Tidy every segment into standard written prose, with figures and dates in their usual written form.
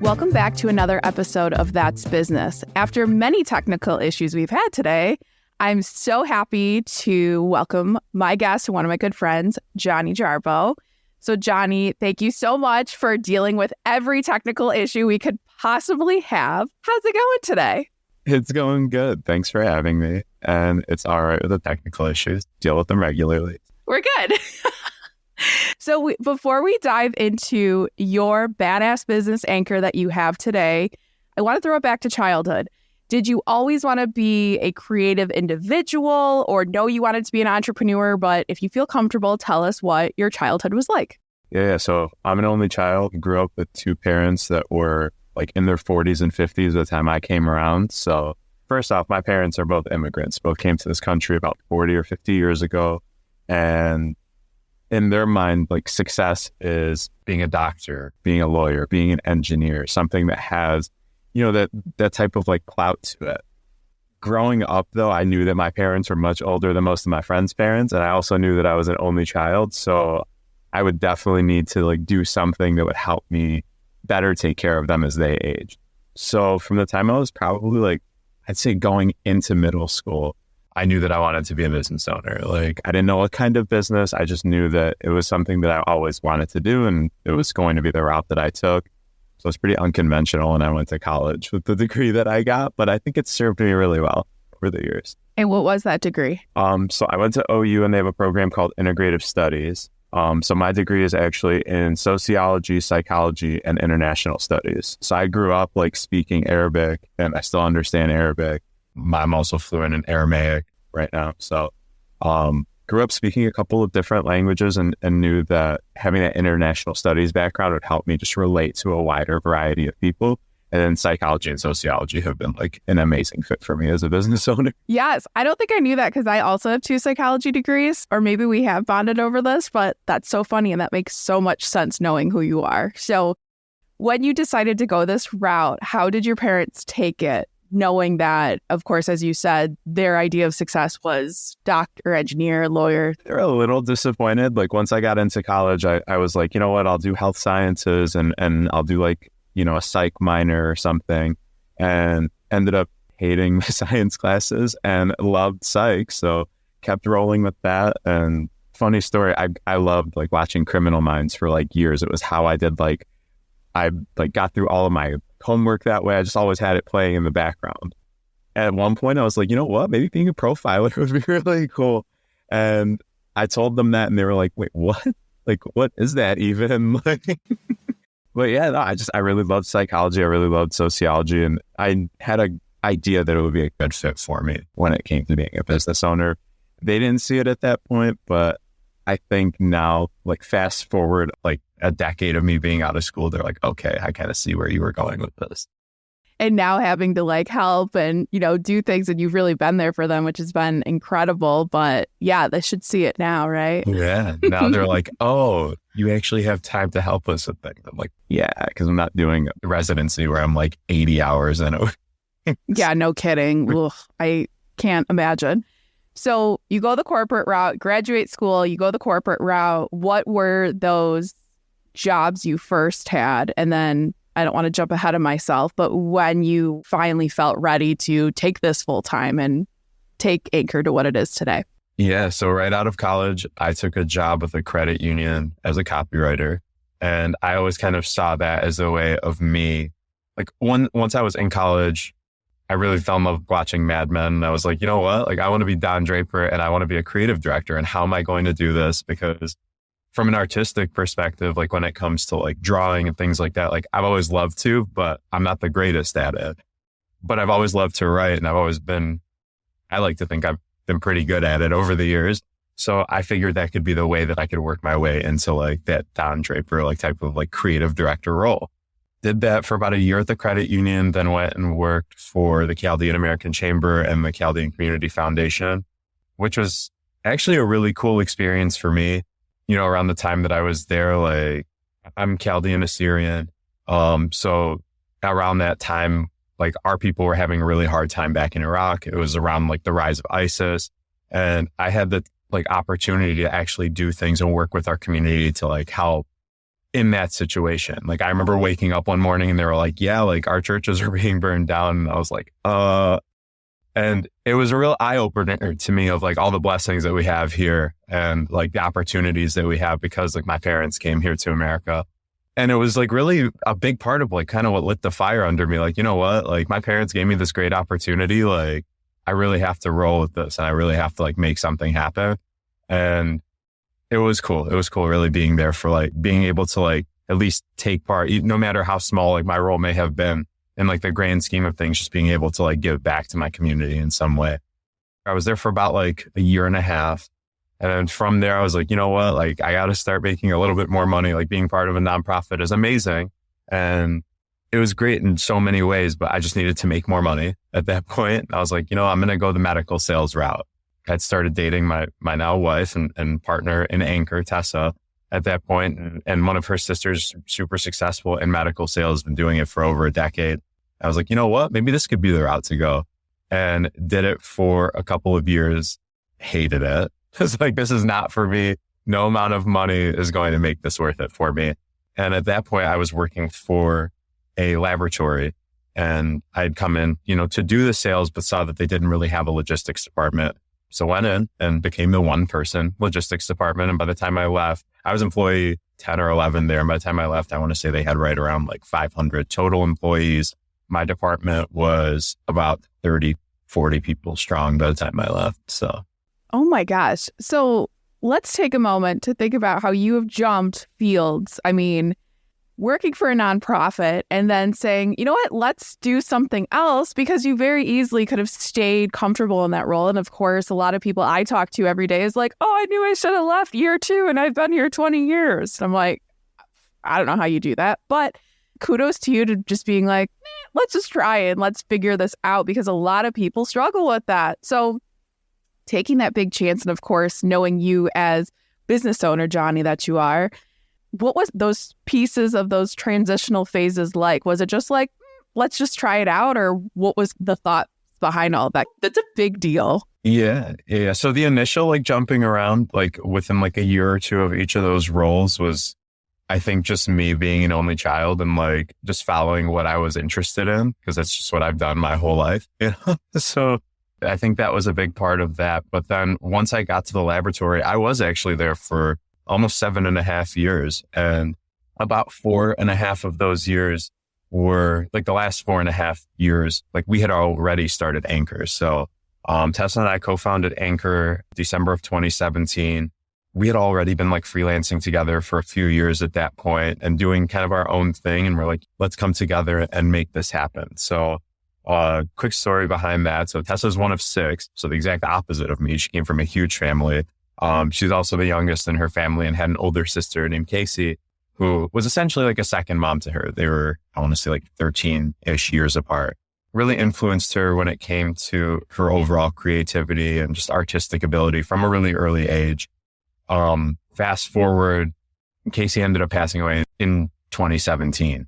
Welcome back to another episode of That's Business. After many technical issues we've had today, I'm so happy to welcome my guest, one of my good friends, Johnny Jarbo. So Johnny, thank you so much for dealing with every technical issue we could possibly have. How's it going today? It's going good. Thanks for having me. And it's all right with the technical issues. Deal with them regularly. We're good. So before we dive into your badass business anchor that you have today, I want to throw it back to childhood. Did you always want to be a creative individual or know you wanted to be an entrepreneur? But if you feel comfortable, tell us what your childhood was like. Yeah. So I'm an only child. Grew up with two parents that were like in their 40s and 50s by the time I came around. So first off, my parents are both immigrants. Both came to this country about 40 or 50 years ago. And in their mind, like success is being a doctor, being a lawyer, being an engineer, something that has, you know, that type of like clout to it. Growing up though, I knew that my parents were much older than most of my friends' parents. And I also knew that I was an only child. So I would definitely need to like do something that would help me better take care of them as they age. So from the time I was probably like, I'd say going into middle school, I knew that I wanted to be a business owner. Like I didn't know what kind of business. I just knew that it was something that I always wanted to do. And it was going to be the route that I took. So it's pretty unconventional. And I went to college with the degree that I got, but I think it served me really well over the years. And what was that degree? So I went to OU and they have a program called Integrative Studies. So my degree is actually in sociology, psychology, and international studies. So I grew up like speaking Arabic and I still understand Arabic. I'm also fluent in Aramaic right now. So grew up speaking a couple of different languages and knew that having that international studies background would help me just relate to a wider variety of people. And then psychology and sociology have been like an amazing fit for me as a business owner. Yes. I don't think I knew that because I also have 2 psychology degrees, or maybe we have bonded over this, but that's so funny. And that makes so much sense knowing who you are. So when you decided to go this route, how did your parents take it? Knowing that, of course, as you said, their idea of success was doctor, engineer, lawyer. They're a little disappointed. Like once I got into college, I was like, you know what, I'll do health sciences and I'll do like, you know, a psych minor or something, and ended up hating my science classes and loved psych. So kept rolling with that. And funny story, I loved like watching Criminal Minds for like years. It was how I did I got through all of my homework that way. I just always had it playing in the background. And at one point I was like, you know what, maybe being a profiler would be really cool. And I told them that and they were like, wait, what? Like, what is that even? But yeah, no, I really loved psychology. I really loved sociology. And I had an idea that it would be a good fit for me when it came to being a business owner. They didn't see it at that point, but I think now, like fast forward, like a decade of me being out of school, they're like, okay, I kind of see where you were going with this. And now having to like help and, you know, do things, and you've really been there for them, which has been incredible. But yeah, they should see it now, right? Yeah. Now they're like, oh, you actually have time to help us with things. I'm like, yeah, because I'm not doing residency where I'm like 80 hours in a week. Yeah, no kidding. Ugh, I can't imagine. So you go the corporate route, graduate school, you go the corporate route. What were those jobs you first had? And then I don't want to jump ahead of myself, but when you finally felt ready to take this full time and take Anchor to what it is today? Yeah. So right out of college, I took a job with a credit union as a copywriter. And I always kind of saw that as a way of me. Like once I was in college, I really fell in love with watching Mad Men. And I was like, you know what? Like I want to be Don Draper and I want to be a creative director. And how am I going to do this? Because from an artistic perspective, like when it comes to like drawing and things like that, like I've always loved to, but I'm not the greatest at it. But I've always loved to write, and I like to think I've been pretty good at it over the years. So I figured that could be the way that I could work my way into like that Don Draper, like type of like creative director role. Did that for about a year at the credit union, then went and worked for the Chaldean American Chamber and the Chaldean Community Foundation, which was actually a really cool experience for me. You know, around the time that I was there, like I'm Chaldean Assyrian. So around that time, like our people were having a really hard time back in Iraq. It was around like the rise of ISIS. And I had the like opportunity to actually do things and work with our community to like help in that situation. Like I remember waking up one morning and they were like, yeah, like our churches are being burned down. And I was like, and it was a real eye opener to me of like all the blessings that we have here and like the opportunities that we have because like my parents came here to America. And it was like really a big part of like kind of what lit the fire under me. Like, you know what, like my parents gave me this great opportunity. Like I really have to roll with this and I really have to like make something happen. And it was cool. It was cool really being there for like being able to like at least take part, no matter how small like my role may have been in like the grand scheme of things, just being able to like give back to my community in some way. I was there for about like a year and a half. And then from there, I was like, you know what, like I got to start making a little bit more money. Like being part of a nonprofit is amazing. And it was great in so many ways, but I just needed to make more money at that point. I was like, you know, I'm going to go the medical sales route. I'd started dating my now wife and partner in Anchor, Tessa, at that point. And one of her sisters, super successful in medical sales, been doing it for over a decade. I was like, you know what, maybe this could be the route to go. And did it for a couple of years, hated it. It's like, this is not for me. No amount of money is going to make this worth it for me. And at that point, I was working for a laboratory and I'd come in, you know, to do the sales, but saw that they didn't really have a logistics department. So went in and became the one person logistics department. And by the time I left, I was employee 10 or 11 there. And by the time I left, I want to say they had right around like 500 total employees. My department was about 30, 40 people strong by the time I left. So. Oh my gosh. So let's take a moment to think about how you have jumped fields. I mean, working for a nonprofit and then saying, you know what, let's do something else, because you very easily could have stayed comfortable in that role. And of course, a lot of people I talk to every day is like, oh, I knew I should have left year 2 and I've been here 20 years. And I'm like, I don't know how you do that, but kudos to you to just being like, let's just try and let's figure this out, because a lot of people struggle with that. So taking that big chance, and of course, knowing you as business owner, Johnny, that you are, what was those pieces of those transitional phases like? Was it just like, let's just try it out? Or what was the thought behind all that? That's a big deal. Yeah. So the initial like jumping around, like within like a year or two of each of those roles was, I think, just me being an only child and like just following what I was interested in, because that's just what I've done my whole life. You know? So I think that was a big part of that. But then once I got to the laboratory, I was actually there for almost 7.5 years. And about 4.5 of those years were like the last 4.5 years, like we had already started Anchor. So Tessa and I co-founded Anchor December of 2017. We had already been like freelancing together for a few years at that point and doing kind of our own thing. And we're like, let's come together and make this happen. So quick story behind that. So Tessa's one of 6. So the exact opposite of me. She came from a huge family. She's also the youngest in her family and had an older sister named Casey, who was essentially like a second mom to her. They were, I want to say like 13-ish years apart. Really influenced her when it came to her overall creativity and just artistic ability from a really early age. Fast forward, Casey ended up passing away in 2017.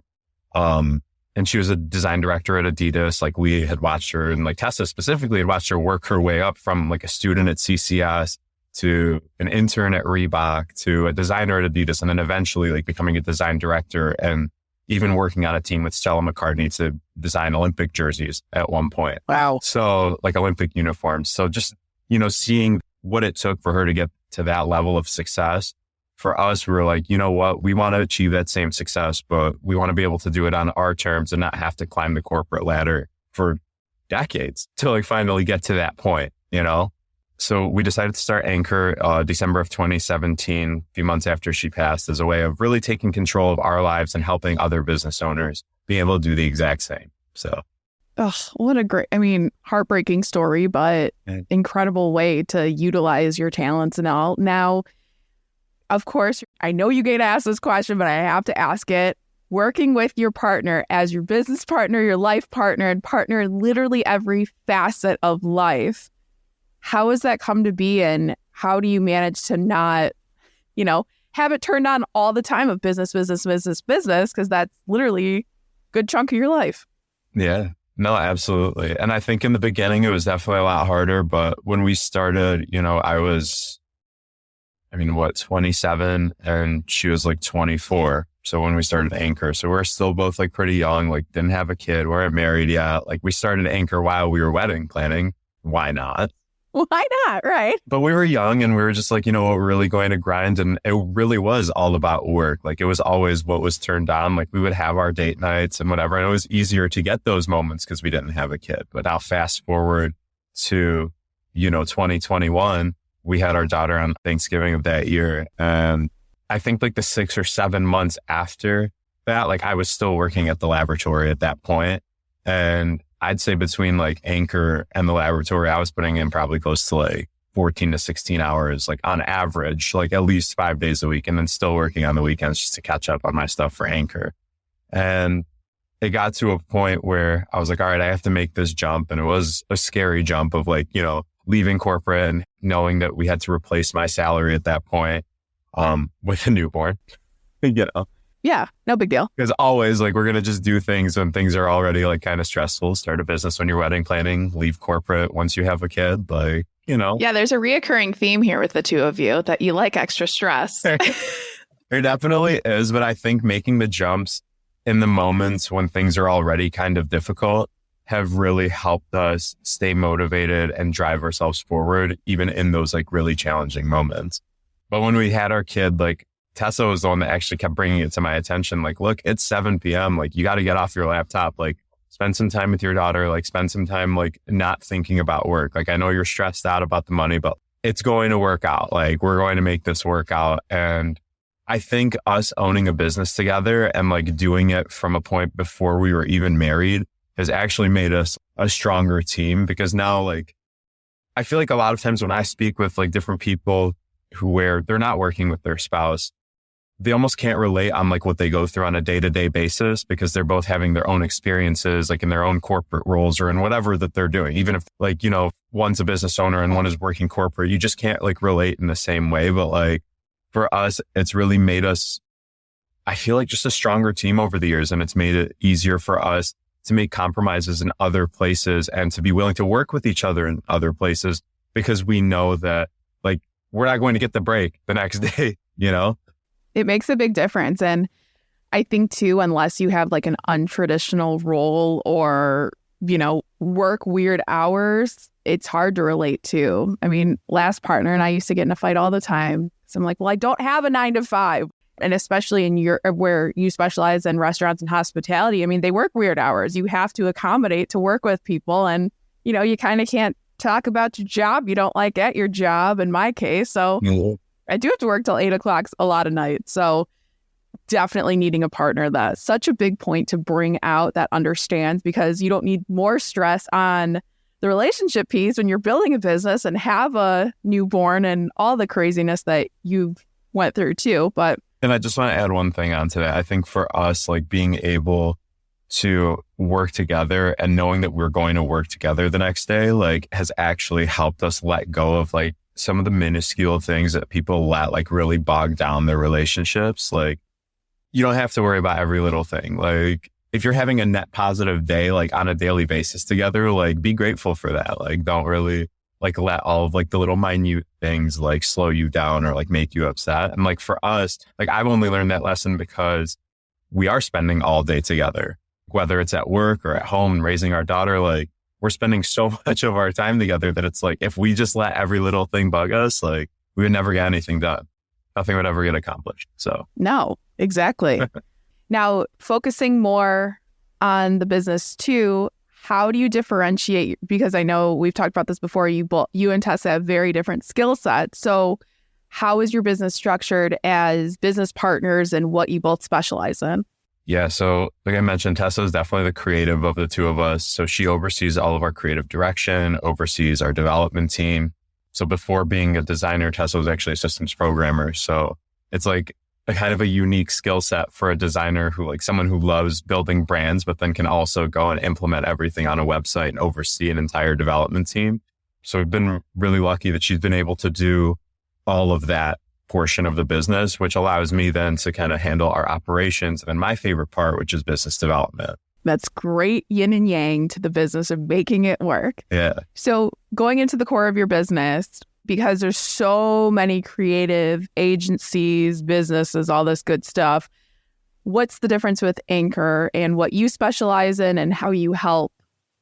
And she was a design director at Adidas. Like we had watched her, and like Tessa specifically had watched her work her way up from like a student at CCS to an intern at Reebok to a designer at Adidas, and then eventually like becoming a design director and even working on a team with Stella McCartney to design Olympic jerseys at one point. Wow. So like Olympic uniforms. So just, you know, seeing what it took for her to get to that level of success. For us, we were like, you know what, we want to achieve that same success, but we want to be able to do it on our terms and not have to climb the corporate ladder for decades to like finally get to that point, you know? So we decided to start Anchor December of 2017, a few months after she passed, as a way of really taking control of our lives and helping other business owners be able to do the exact same. So. Oh, what a great, heartbreaking story, but incredible way to utilize your talents and all. Now, of course, I know you get asked this question, but I have to ask it. Working with your partner as your business partner, your life partner, and partner in literally every facet of life, how has that come to be, and how do you manage to not, have it turned on all the time of business, because that's literally a good chunk of your life. Yeah, no, absolutely. And I think in the beginning, it was definitely a lot harder. But when we started, I was, 27 and she was like 24. So when we started Anchor, so we're still both like pretty young, like didn't have a kid, weren't married yet. Like we started Anchor while we were wedding planning. Why not? Why not? Right. But we were young and we were just like, you know what, we're really going to grind. And it really was all about work. Like it was always what was turned on. Like we would have our date nights and whatever. And it was easier to get those moments because we didn't have a kid. But now fast forward to, 2021, we had our daughter on Thanksgiving of that year. And I think like the 6 or 7 months after that, like I was still working at the laboratory at that point. And I'd say between like Anchor and the laboratory, I was putting in probably close to like 14 to 16 hours, like on average, like at least 5 days a week, and then still working on the weekends just to catch up on my stuff for Anchor. And it got to a point where I was like, all right, I have to make this jump. And it was a scary jump of like, leaving corporate and knowing that we had to replace my salary at that point. With a newborn, Yeah, no big deal. Because always like, we're going to just do things when things are already like kind of stressful. Start a business when you're wedding planning, leave corporate once you have a kid, like, Yeah, there's a reoccurring theme here with the two of you that you like extra stress. There definitely is. But I think making the jumps in the moments when things are already kind of difficult have really helped us stay motivated and drive ourselves forward, even in those like really challenging moments. But when we had our kid, like Tessa was the one that actually kept bringing it to my attention. Like, look, it's 7 p.m. Like, you got to get off your laptop. Like, spend some time with your daughter. Like, spend some time, like, not thinking about work. Like, I know you're stressed out about the money, but it's going to work out. Like, we're going to make this work out. And I think us owning a business together and like doing it from a point before we were even married has actually made us a stronger team, because now, like, I feel like a lot of times when I speak with like different people where they're not working with their spouse, they almost can't relate on like what they go through on a day-to-day basis, because they're both having their own experiences, like in their own corporate roles or in whatever that they're doing. Even if like, one's a business owner and one is working corporate, you just can't like relate in the same way. But like for us, it's really made us, I feel like, just a stronger team over the years. And it's made it easier for us to make compromises in other places and to be willing to work with each other in other places, because we know that like we're not going to get the break the next day, It makes a big difference. And I think too, unless you have like an untraditional role or, work weird hours, it's hard to relate to. I mean, last partner and I used to get in a fight all the time. So I'm like, well, I don't have a 9 to 5. And especially in where you specialize in restaurants and hospitality, I mean, they work weird hours. You have to accommodate to work with people. And, you kind of can't talk about your job you don't like at your job, in my case. So I do have to work till 8 o'clock a lot of nights. So definitely needing a partner. That's such a big point to bring out that understands, because you don't need more stress on the relationship piece when you're building a business and have a newborn and all the craziness that you've went through too. And I just want to add one thing onto that. I think for us, like being able to work together and knowing that we're going to work together the next day, like has actually helped us let go of like some of the minuscule things that people let like really bog down their relationships. Like you don't have to worry about every little thing. Like if you're having a net positive day, like on a daily basis together, like be grateful for that. Like don't really like let all of like the little minute things like slow you down or like make you upset. And like for us, like I've only learned that lesson because we are spending all day together, whether it's at work or at home raising our daughter. Like we're spending so much of our time together that it's like, if we just let every little thing bug us, like we would never get anything done. Nothing would ever get accomplished. So no, exactly. Now, focusing more on the business too, how do you differentiate? Because I know we've talked about this before. You and Tessa have very different skill sets. So how is your business structured as business partners and what you both specialize in? Yeah. So like I mentioned, Tessa is definitely the creative of the two of us. So she oversees all of our creative direction, oversees our development team. So before being a designer, Tessa was actually a systems programmer. So it's like a kind of a unique skill set for a designer who like someone who loves building brands, but then can also go and implement everything on a website and oversee an entire development team. So we've been really lucky that she's been able to do all of that portion of the business, which allows me then to kind of handle our operations. And then my favorite part, which is business development. That's great yin and yang to the business of making it work. Yeah. So going into the core of your business, because there's so many creative agencies, businesses, all this good stuff, what's the difference with Anchor and what you specialize in and how you help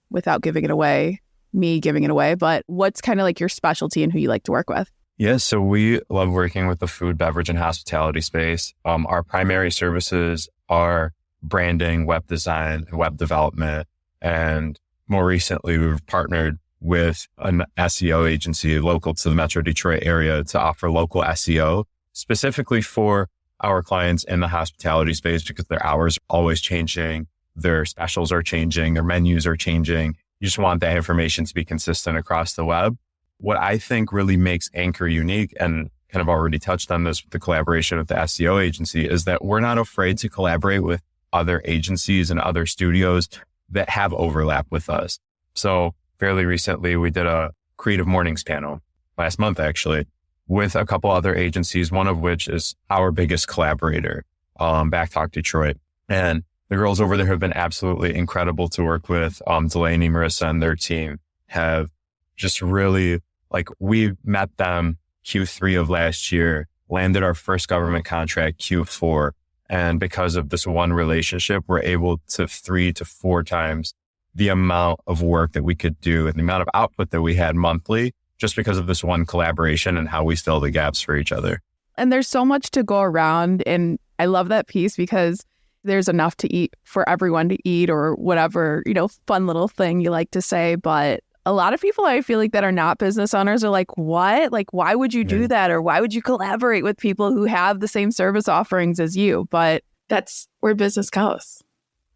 without giving it away, me giving it away, but what's kind of like your specialty and who you like to work with? Yeah, so we love working with the food, beverage, and hospitality space. Our primary services are branding, web design, and web development. And more recently, we've partnered with an SEO agency local to the Metro Detroit area to offer local SEO specifically for our clients in the hospitality space because their hours are always changing, their specials are changing, their menus are changing. You just want that information to be consistent across the web. What I think really makes Anchor unique, and kind of already touched on this with the collaboration with the SEO agency, is that we're not afraid to collaborate with other agencies and other studios that have overlap with us. So fairly recently, we did a creative mornings panel last month, actually, with a couple other agencies, one of which is our biggest collaborator, Backtalk Detroit. And the girls over there have been absolutely incredible to work with. Delaney, Marissa, and their team have just really, like, we met them Q3 of last year, landed our first government contract Q4. And because of this one relationship, we're able to 3 to 4 times the amount of work that we could do and the amount of output that we had monthly, just because of this one collaboration and how we fill the gaps for each other. And there's so much to go around. And I love that piece because there's enough to eat for everyone to eat, or whatever, fun little thing you like to say. But a lot of people, I feel like, that are not business owners are like, what? Like, why would you do that? Or why would you collaborate with people who have the same service offerings as you? But that's where business goes.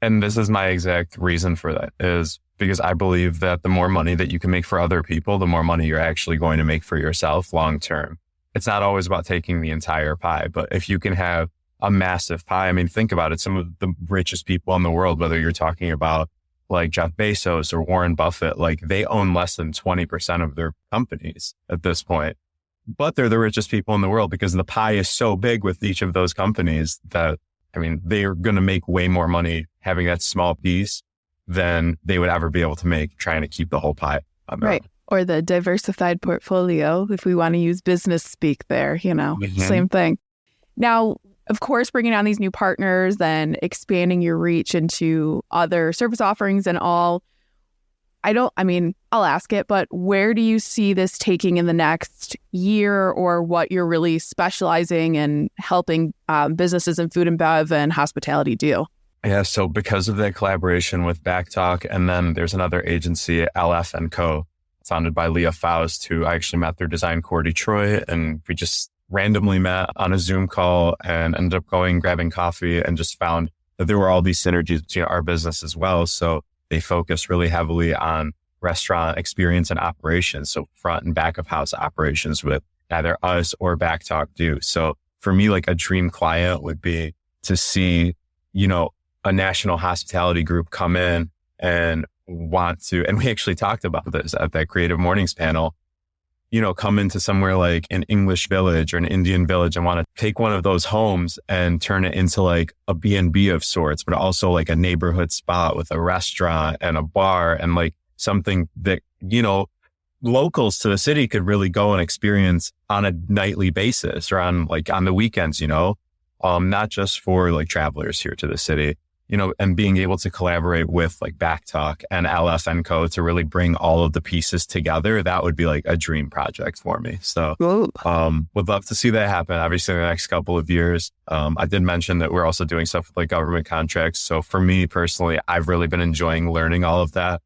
And this is my exact reason for that, is because I believe that the more money that you can make for other people, the more money you're actually going to make for yourself long term. It's not always about taking the entire pie, but if you can have a massive pie, I mean, think about it. Some of the richest people in the world, whether you're talking about like Jeff Bezos or Warren Buffett, like they own less than 20% of their companies at this point. But they're the richest people in the world because the pie is so big with each of those companies that, I mean, they're going to make way more money having that small piece than they would ever be able to make trying to keep the whole pie on their own. Or the diversified portfolio, if we want to use business speak there, same thing. Now, of course, bringing on these new partners and expanding your reach into other service offerings and all. I'll ask it, but where do you see this taking in the next year, or what you're really specializing in helping businesses in food and bev and hospitality do? Yeah, so because of that collaboration with Backtalk, and then there's another agency, LF & Co., founded by Leah Faust, who I actually met through Design Core Detroit, and we just randomly met on a Zoom call and ended up grabbing coffee, and just found that there were all these synergies between our business as well. So they focus really heavily on restaurant experience and operations. So front and back of house operations with either us or Backtalk do. So for me, like a dream client would be to see, a national hospitality group come in and want to, and we actually talked about this at that creative mornings panel, come into somewhere like an English village or an Indian village and want to take one of those homes and turn it into like a B&B of sorts, but also like a neighborhood spot with a restaurant and a bar and like something that, locals to the city could really go and experience on a nightly basis or on the weekends, not just for like travelers here to the city. And being able to collaborate with like Backtalk and LF & Co. to really bring all of the pieces together, that would be like a dream project for me. So would love to see that happen, obviously, in the next couple of years. I did mention that we're also doing stuff with like government contracts. So for me personally, I've really been enjoying learning all of that.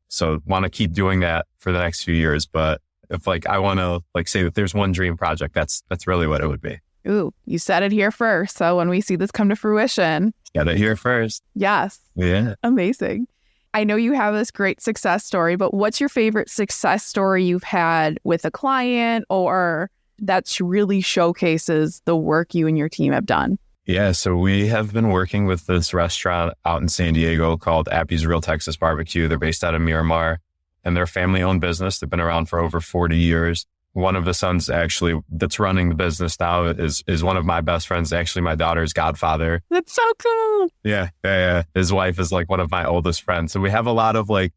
So want to keep doing that for the next few years. But if I want to say that there's one dream project, that's really what it would be. Ooh, you said it here first. So when we see this come to fruition. Got it here first. Yes. Yeah. Amazing. I know you have this great success story, but what's your favorite success story you've had with a client, or that really showcases the work you and your team have done? Yeah. So we have been working with this restaurant out in San Diego called Appy's Real Texas Barbecue. They're based out of Miramar, and they're a family-owned business. They've been around for over 40 years. One of the sons actually that's running the business now is one of my best friends, actually my daughter's godfather. That's so cool. Yeah. His wife is like one of my oldest friends. So we have a lot of like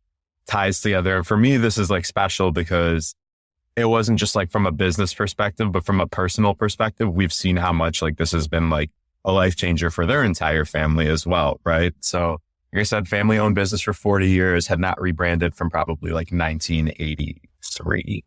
ties together. And for me, this is like special because it wasn't just like from a business perspective, but from a personal perspective, we've seen how much like this has been like a life changer for their entire family as well, right? So like I said, family owned business for 40 years, had not rebranded from probably like 1983.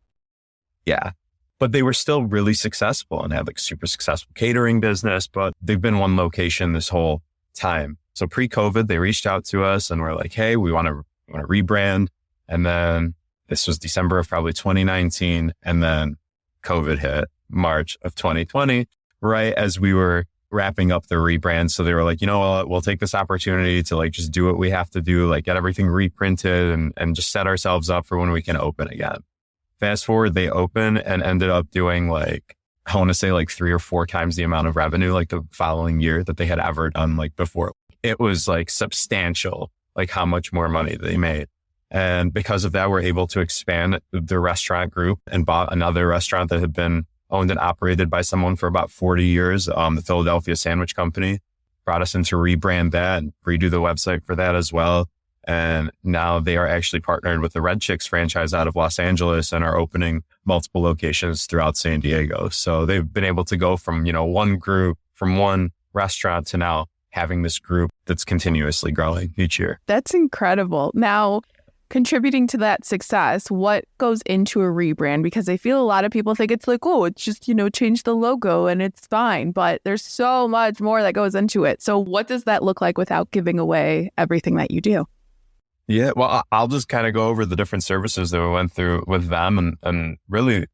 Yeah. But they were still really successful and had like super successful catering business, but they've been one location this whole time. So pre-COVID, they reached out to us and were like, hey, we want to rebrand. And then this was December of probably 2019. And then COVID hit March of 2020, right as we were wrapping up the rebrand. So they were like, you know what, we'll take this opportunity to like just do what we have to do, like get everything reprinted and just set ourselves up for when we can open again. Fast forward, they open and ended up doing like, I want to say like 3 or 4 times the amount of revenue like the following year that they had ever done like before. It was like substantial, like how much more money they made. And because of that, we're able to expand the restaurant group and bought another restaurant that had been owned and operated by someone for about 40 years. The Philadelphia Sandwich Company brought us in to rebrand that and redo the website for that as well. And now they are actually partnered with the Red Chicks franchise out of Los Angeles and are opening multiple locations throughout San Diego. So they've been able to go from, one group, from one restaurant to now having this group that's continuously growing each year. That's incredible. Now, contributing to that success, what goes into a rebrand? Because I feel a lot of people think it's like, oh, it's just, change the logo and it's fine. But there's so much more that goes into it. So what does that look like without giving away everything that you do? Yeah, well, I'll just kind of go over the different services that we went through with them. And really,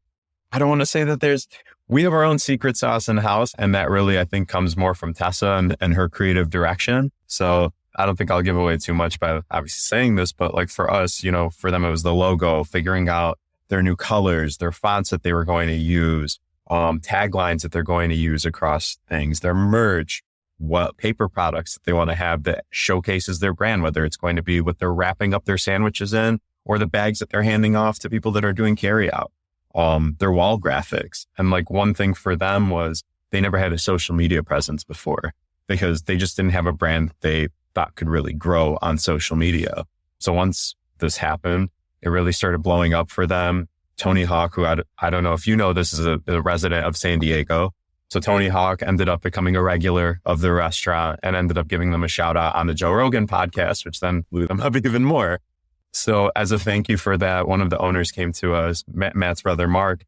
I don't want to say that we have our own secret sauce in house. And that really, I think, comes more from Tessa and her creative direction. So I don't think I'll give away too much by obviously saying this, but like for us, for them, it was the logo, figuring out their new colors, their fonts that they were going to use, taglines that they're going to use across things, their merch, what paper products that they want to have that showcases their brand, whether it's going to be what they're wrapping up their sandwiches in or the bags that they're handing off to people that are doing carry out, their wall graphics. And like one thing for them was they never had a social media presence before because they just didn't have a brand that they thought could really grow on social media. So once this happened, it really started blowing up for them. Tony Hawk, who I don't know if you know, this is a resident of San Diego. So Tony Hawk ended up becoming a regular of the restaurant and ended up giving them a shout out on the Joe Rogan podcast, which then blew them up even more. So as a thank you for that, one of the owners came to us, Matt's brother, Mark,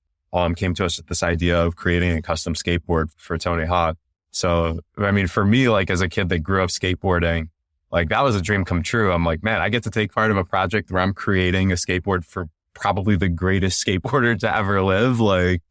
came to us with this idea of creating a custom skateboard for Tony Hawk. So, I mean, for me, like as a kid that grew up skateboarding, like that was a dream come true. I'm like, man, I get to take part of a project where I'm creating a skateboard for probably the greatest skateboarder to ever live. Like,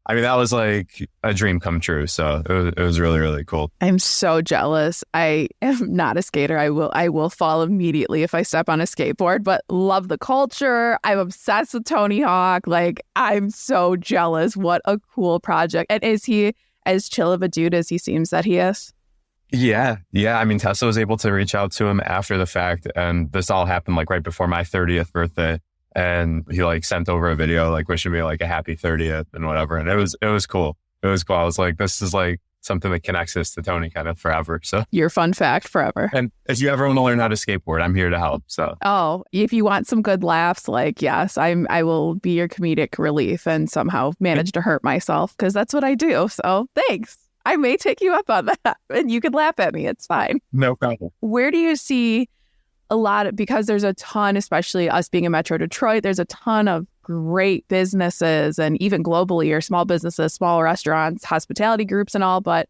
I mean, that was like a dream come true. So it was really, really cool. I'm so jealous. I am not a skater. I will fall immediately if I step on a skateboard, but love the culture. I'm obsessed with Tony Hawk. Like, I'm so jealous. What a cool project. And is he as chill of a dude as he seems that he is? Yeah. I mean, Tessa was able to reach out to him after the fact. And this all happened like right before my 30th birthday. And he like sent over a video, like wishing me like a happy 30th and whatever. And it was cool. It was cool. I was like, this is like something that connects us to Tony kind of forever. So your fun fact forever. And if you ever want to learn how to skateboard, I'm here to help. So, if you want some good laughs, like, yes, I will be your comedic relief and somehow manage to hurt myself because that's what I do. So thanks. I may take you up on that and you can laugh at me. It's fine. No problem. Where do you see because there's a ton, especially us being in Metro Detroit, there's a ton of great businesses and even globally or small businesses, small restaurants, hospitality groups and all. But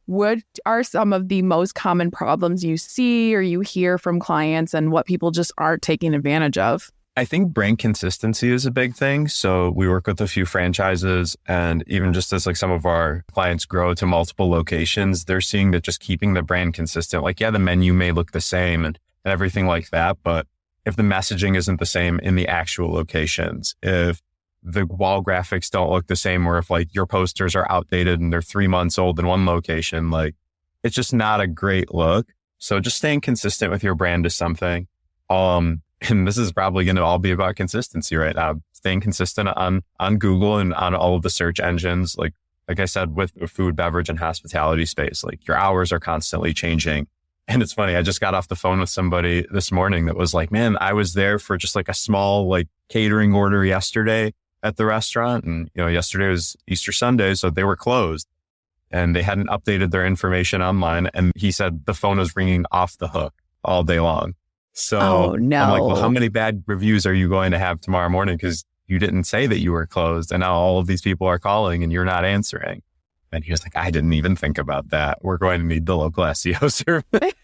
what are some of the most common problems you see or you hear from clients and what people just aren't taking advantage of? I think brand consistency is a big thing. So we work with a few franchises and even just as like some of our clients grow to multiple locations, they're seeing that just keeping the brand consistent, like, yeah, the menu may look the same and everything like that. But if the messaging isn't the same in the actual locations, if the wall graphics don't look the same, or if like your posters are outdated and they're 3 months old in one location, like it's just not a great look. So just staying consistent with your brand is something. And this is probably going to all be about consistency right now, staying consistent on Google and on all of the search engines. Like I said, with the food, beverage and hospitality space, like your hours are constantly changing. And it's funny, I just got off the phone with somebody this morning that was like, man, I was there for just like a small like catering order yesterday at the restaurant. And, yesterday was Easter Sunday, so they were closed. and they hadn't updated their information online. And he said the phone was ringing off the hook all day long. So Oh, no. I'm like, well, how many bad reviews are you going to have tomorrow morning? Because you didn't say that you were closed, and now all of these people are calling and you're not answering. And he was like, I didn't even think about that. We're going to need the local SEO service.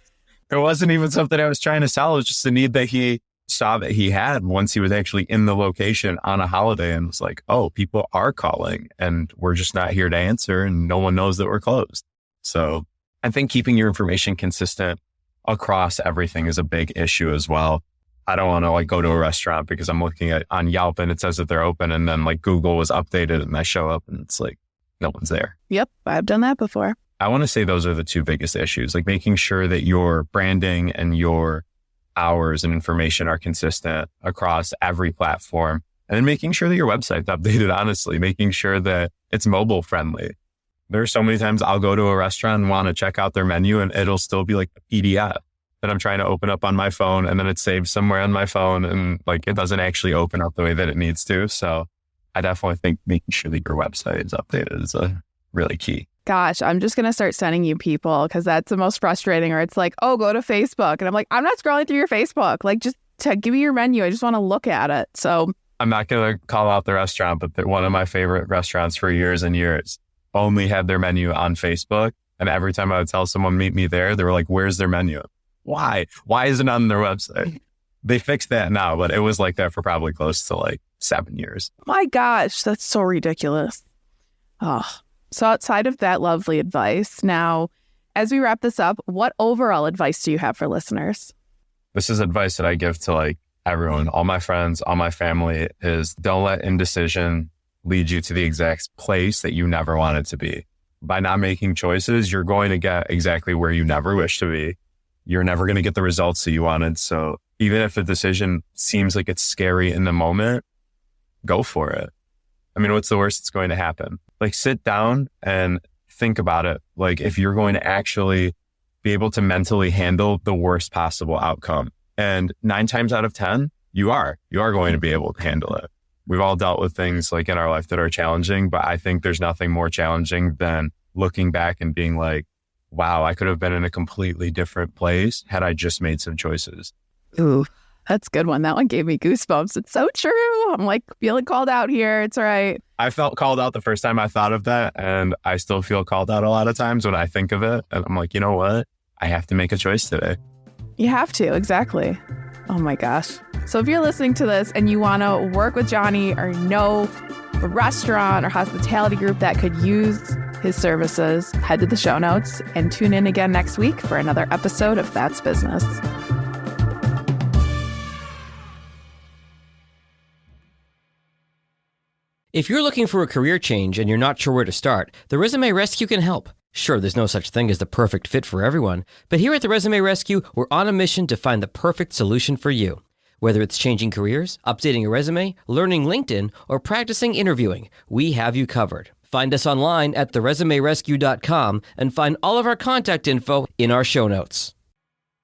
It wasn't even something I was trying to sell. It was just a need that he saw that he had once he was actually in the location on a holiday, and was like, oh, people are calling and we're just not here to answer, and no one knows that we're closed. So I think keeping your information consistent across everything is a big issue as well. I don't want to like go to a restaurant because I'm looking at on Yelp and it says that they're open, and then like Google was updated and I show up and it's like no one's there. Yep, I've done that before. I want to say those are the two biggest issues, like making sure that your branding and your hours and information are consistent across every platform, and then making sure that your website's updated, honestly, making sure that it's mobile friendly. There's so many times I'll go to a restaurant and want to check out their menu and it'll still be like a PDF that I'm trying to open up on my phone, and then it's saved somewhere on my phone, and like it doesn't actually open up the way that it needs to. So I definitely think making sure that your website is updated is really key. Gosh, I'm just going to start sending you people, because that's the most frustrating. Or it's like, oh, go to Facebook. And I'm like, I'm not scrolling through your Facebook. Like, just give me your menu. I just want to look at it. So I'm not going to call out the restaurant, but one of my favorite restaurants for years and years only had their menu on Facebook. And every time I would tell someone, meet me there, they were like, where's their menu? Why? Why is it on their website? They fixed that now, but it was like that for probably close to like 7 years. my gosh, that's so ridiculous. Oh, so outside of that lovely advice, now, as we wrap this up, what overall advice do you have for listeners? This is advice that I give to like everyone, all my friends, all my family, is don't let indecision lead you to the exact place that you never wanted to be. By not making choices, you're going to get exactly where you never wish to be. You're never going to get the results that you wanted. So even if a decision seems like it's scary in the moment, go for it. I mean, what's the worst that's going to happen? Like, sit down and think about it. Like, if you're going to actually be able to mentally handle the worst possible outcome. And 9 times out of 10, you are going to be able to handle it. We've all dealt with things like in our life that are challenging, but I think there's nothing more challenging than looking back and being like, wow, I could have been in a completely different place had I just made some choices. Ooh, that's a good one. That one gave me goosebumps. It's so true. I'm like feeling called out here. It's all right. I felt called out the first time I thought of that, and I still feel called out a lot of times when I think of it. And I'm like, you know what? I have to make a choice today. You have to. Exactly. Oh my gosh. So if you're listening to this and you want to work with Johnny or know a restaurant or hospitality group that could use his services, head to the show notes and tune in again next week for another episode of That's Business. If you're looking for a career change and you're not sure where to start, the Resume Rescue can help. Sure, there's no such thing as the perfect fit for everyone, but here at the Resume Rescue, we're on a mission to find the perfect solution for you. Whether it's changing careers, updating a resume, learning LinkedIn, or practicing interviewing, we have you covered. Find us online at theresumerescue.com and find all of our contact info in our show notes.